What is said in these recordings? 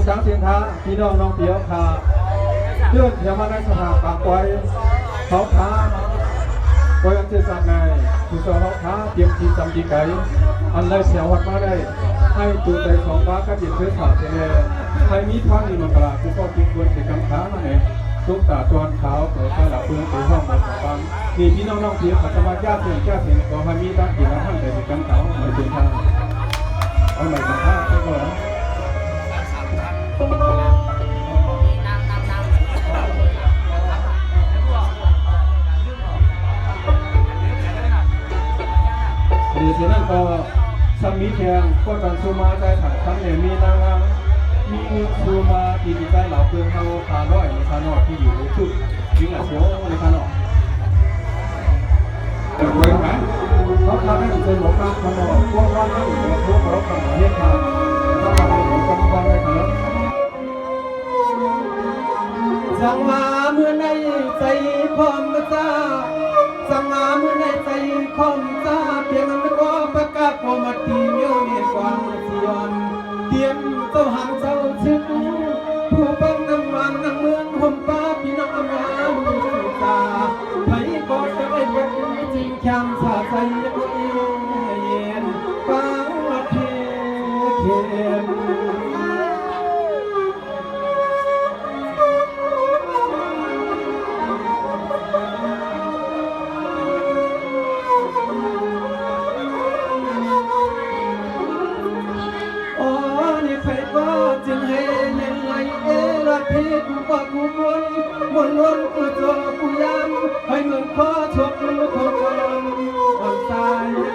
ช้างเสียงท้าพี่น้องน้องเปียวขาเลื่อนเทียมาได้สถานปากไว้เขาท้าไว้อันเจสักไงผู้สาวเขาท้าเตรียมทีจำดีไก่อันได้เสียวัดมาได้ให้ตัวใจของฟ้ากับเย็นเชื้อสาเทเลให้มีทางอินมังกราผู้ก็กินควรเสียกำค้ามาเนี่ยทุกตาตอนขาวเปิดข้าหลับเพื่อนตีห้องมาฟังนี่พี่น้องน้องเปียวขัดมาญาติเสียงแก้เสียงก็ให้มีตั้งกี่ละท่านแต่เสียกำเขาไม่ถึงทางเอาใหม่กันท่าไปก่อนดีเสียนั่นก็สามีแข่งก็ตอนซูมาใจถังทั้งเนี่ยมีนางงามมีซูมาตีดีใจเหล่าเพื่อนเขาพาร้อยในคานอที่อยู่ชุดยิงหลักเสียวในคานอเปิดไว้ไหมเขาทำให้เป็นหลงรักคานอพวกว่านั่งอยู่ในพวกเขาทำเรียกทางเขาทำให้ผมกำลังในคานอสังมาเมื่อในใจคอมจ้าสังมาเมื่อในใจคอมจ้าเพียงนั้นก็ประกาศโกมาตีเมียวเมียกวางสิยอนเตรียมเจ้าหางเจ้าชึกผู้บังน้ำมันน้ำเมืองห่มป้าพี่น้องมาบุญตาไผก็จะได้เป็นจริงแคมสาใจก็เย็นฟังละเข็มจึงให้เล่นไหลรักพี่กูก็กูวนมนวนกูโจกูยำให้เงินขอชกมือขอความอ่อนใจ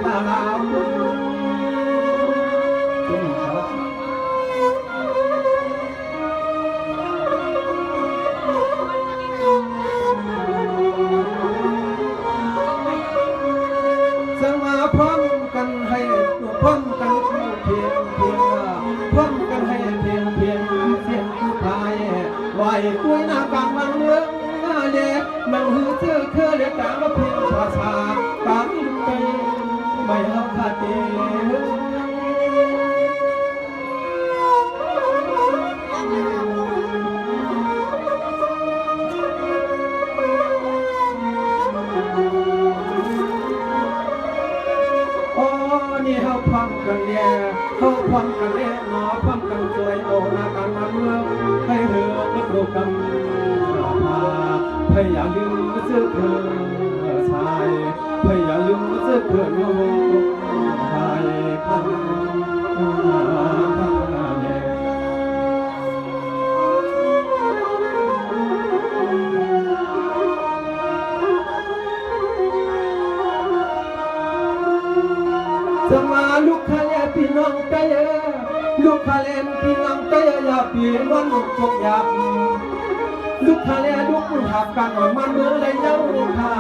ตาลาวจะมาพร้อมกันให้พร้อมกันเพียงพร้อมกันให้เพียงเสียงผู้พายไหวกุ้ยหน้ากลางมันเรื่องหน้าแย่นังหือเธอเคยเรียกต่างว่าเพียงภาษากลางไปไม่รับคาเตนี่เขาพร้อมกันเนี่ยเขาพร้อมกันเนี่ยหนอพร้อมกันสวยโอหน้ากันมาเมืองให้เรือไม่โกรธกันมาพยายามลืมเสื้อเธอชายพยายามลืมเสื้อเธอโน้ชายข้างเนี่ยจะมาลูกคาเลพี่น้องเตยลูกคาเลพี่น้องเตยอย่าปีนวันหนุกจกหยาบลูกคาเลลูกหักกันออกมาเมื่อไรเย้าค่ะ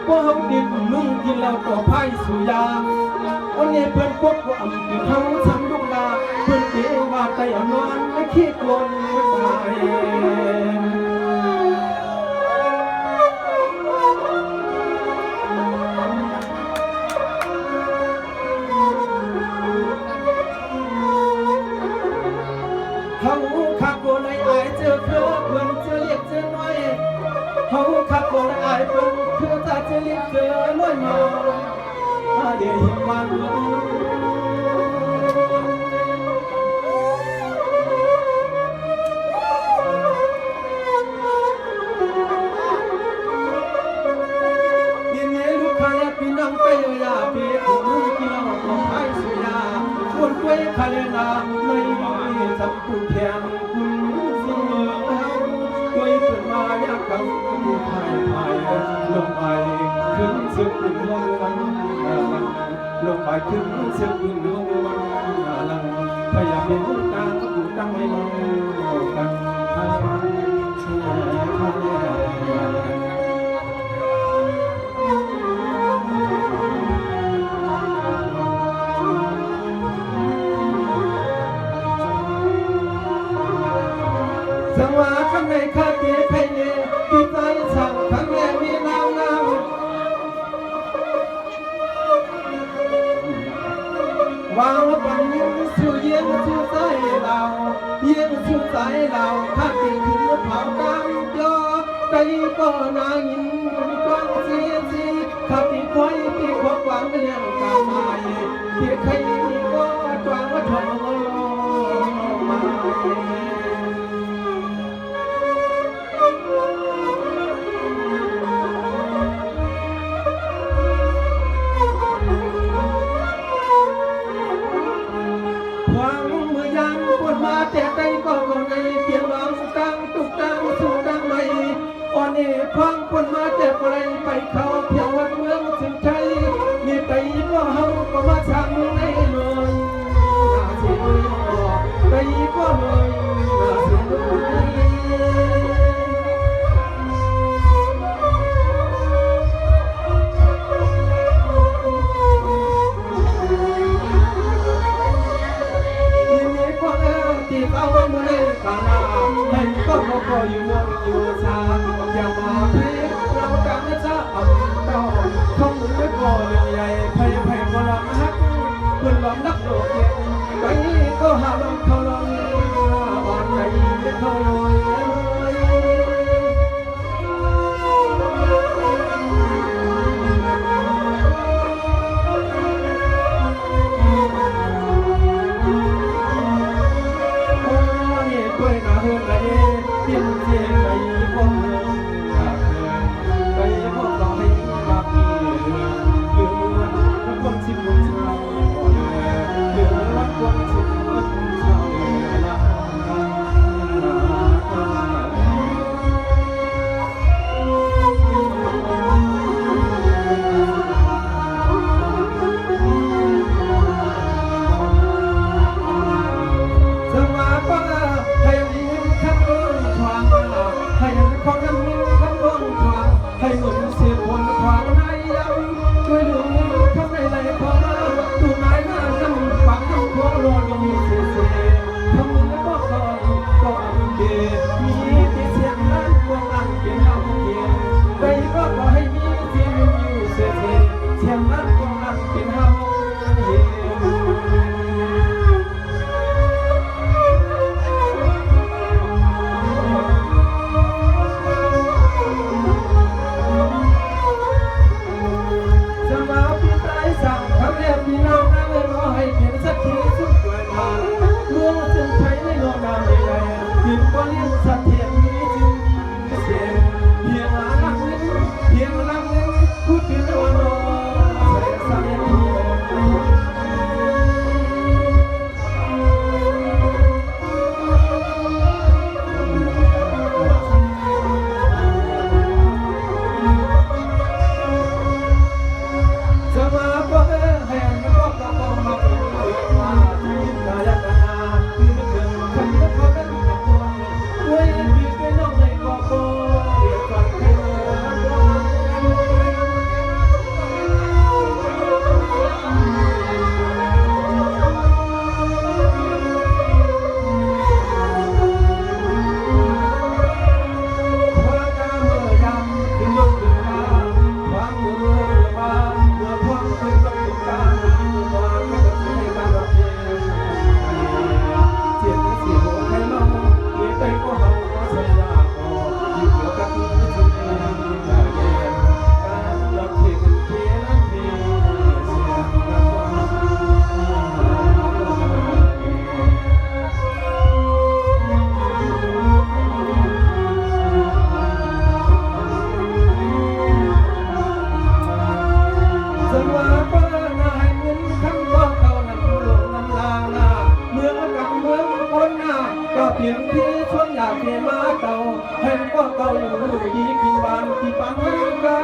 พวกเขาดิบนุ่งกินแล้วต่อไพ่สุยาวันนี้เพื่อนพวกว่าคือเขาทำลูกลาเพื่อนเดียวว่าใจอ่อนนอนไม่ขี้กวนไม่ตายเขาขับโกนไอ้เจอเพื่อเพื่อนจะเรียกเจอน้อยเขาขับโกนไอ้เพื่อนเพื่อจะเรียกเจอน้อยมาเดี๋ยวหิมวันนี่เนี่ยลูกค้าพี่น้องไปยาพี่ผมกินเหล้าของไทยสุยาคนกล้วยคาเลนาไม่จำผู้แข่งคุณเสมอกล้วยเกิดมาอยากกับผู้ไทยลงไปขึ้นสึกลงวันลงไปขึ้นสึกลงวันลังพยายามเป็นกลางก็ถูกตั้งไม่มองกันพยายามช่วยสังวาข้างในคาเตียไทยเนี่ยที่ใจสั่งข้างในมีนางงาม วางปันสู่เยี่ยงสู่สายเราเยี่ยงสู่สายเราถ้าติดถึงเผากำยอใจก็นายินกว้างเสียสีถ้าติดคอยติดขวางวางเรื่องกาไม้ที่ใครก็จวางว่าทองมามาแต่ใจก็ในเพียงร้องตั้งตุกตั้งสู่ตั้งใหม่อ่อนเอ๋พังคนมาแต่ไกลไปเขาเที่ยววัดเมืองสิงห์ชัยมีใจก็เฮาก็มาทางในเมืองน่าเสียใจก็เลยน่าเสียที่เขาเมื่อข้างหน้าให้ก็ก็อยู่มองอยู่ชาอย่ามาพลิกเรากันนะจ๊ะอ่ำต่อท่องมือก็เรื่องใหญ่ไพ่ไพ่ก็ลองฮักคุณลองนักโลกเก่งไปก็หาลองเขาลองอ่อนใจเขาลอยเพียงเพียงไปพบเมืองไปพบเราให้มาพี่เหลือคนชิมคนชาวเหลือคนชิมคนชาวของน้ำมันข้างบนขวางให้หมุนเสียบนขวางในลำช่วยดูข้างในไหลพอตูนายหน้าน้ำปักน้ำพวงรอมีเสียเสียทำมือก็คอยก็อันเดียมีที่เสียงนั้นพวงอันเป็นเอาเกียงไปก็ขอให้มีที่อยู่เสียเสียเสียงนั้นพวงอันเป็นเอาเกียงพี่น้องนั่งรอให้เพียงสักทีสุดกว่านาเมื่อจึงใช้ในโลกนาไม่ได้พิมพ์ก็เลี้ยงสัตว์เทียมนี้จึงเสียเพียงหลังนึงเพียงหลังนึงพูดถึงวันนอนใส่สายเพียงเพียงที่ชวนอยากเพียมาเก่าเห็นก็เก่าอยู่ดีกินหวานที่ปังเวกา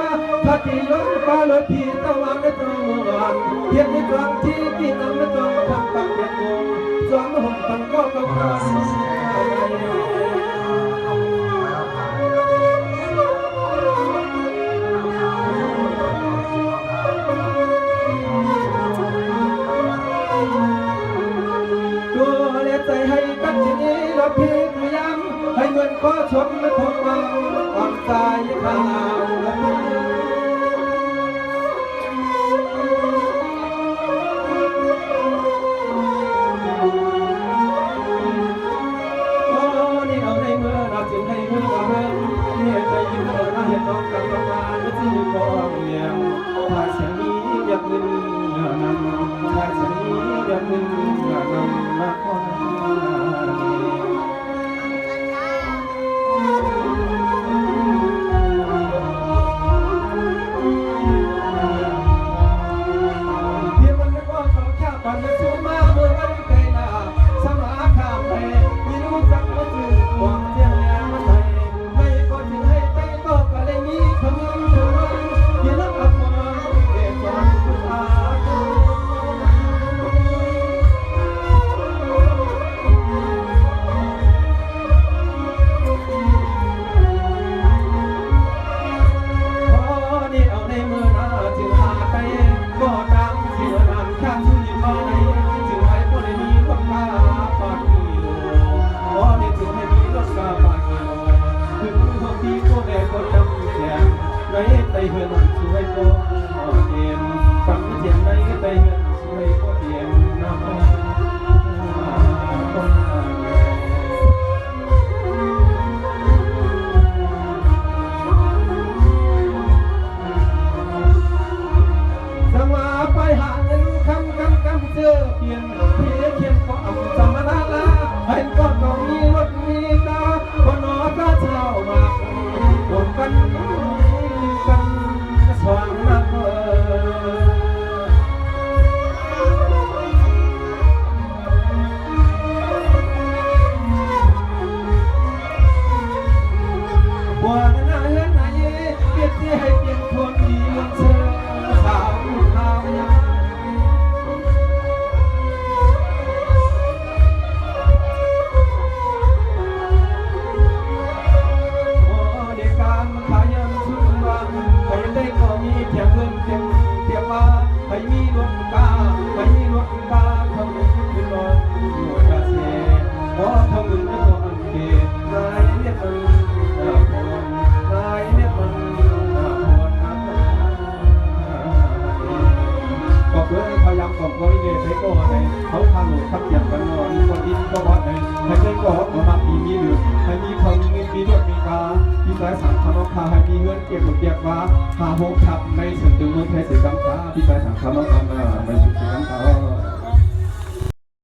ถ้าที่ย้อนฟ้าเลยพี่ตะวันในตรงเมืองเพียงในกลางที่กินน้ำในตรงความปักเพียงงงสวมห่มปันก็เก่าเก่าใจให้กันที่นี้เราเพียงพยายามให้เงินก็ชมไม่พอมาความตายข่าว ายสนีเดือนหนึ่งงานนำมาคอยเพียงวันนี้ก็เขาแค่ปั่นมาสูงมาเมื่อวันไกลหน้าสมาข้ามไปไม่รู้จักว่าจืดหวังเที่ยงแรงมาไทยไม่ก็ถึงให้ไปก็กะเลยมีคำนึงเธออย่าลับอับมาเก็บความคุณอา พอนี่เอาในมือหน้าจึงหาไปก็ตามเสียนานข้างที่มาในจึงให้พอได้มีรถกาปากกิโลพอนี่จึงให้มีรถกาปากกิโลถึงบางทีก็ได้ก็จำแจงในใจเฮือนช่วยก็เตรียมจำเทียนในใจเฮือนช่วยก็เตรียมน้ำต้นสมาไปหาเงินคำเจอเปลี่ยนเพียเขียนก็อ่ำจำมาลาให้ก็ต้องมีรถมีตาคนนอตาเช้ามาโดนกันสว่างนักบัวหน้าเฮือนไหนเปลี่ยนที่ให้เปลี่ยนคนดีเมืองเสือสาวขาวยัง เด็กการขายยังชุดว่าใครได้ก็มีเพียงเงินเพียงว่าใครมีรถกาใครมีรถกาทำขึ้นรถอยู่กาเซ่เพราะทำเงินจะก็อันเกตนายเนี่ยมันคนนายเนี่ยมันคนก็เพื่อพยายามบอกว่าเด็กไปก็ในเขาพาหลุดทับเทียมกันนอนคนอินก็วัดในให้ได้ก็มาปีมีหรือให้มีคนมีรถมีกาพี่สายสามคำว่าพาให้มีเงินเก็บหมดเก็บว่าหาหกทับในส่วนตัวเมืองไทยสื่อกำพาพี่สายสามคำว่าไม่สุดสื่อกำพา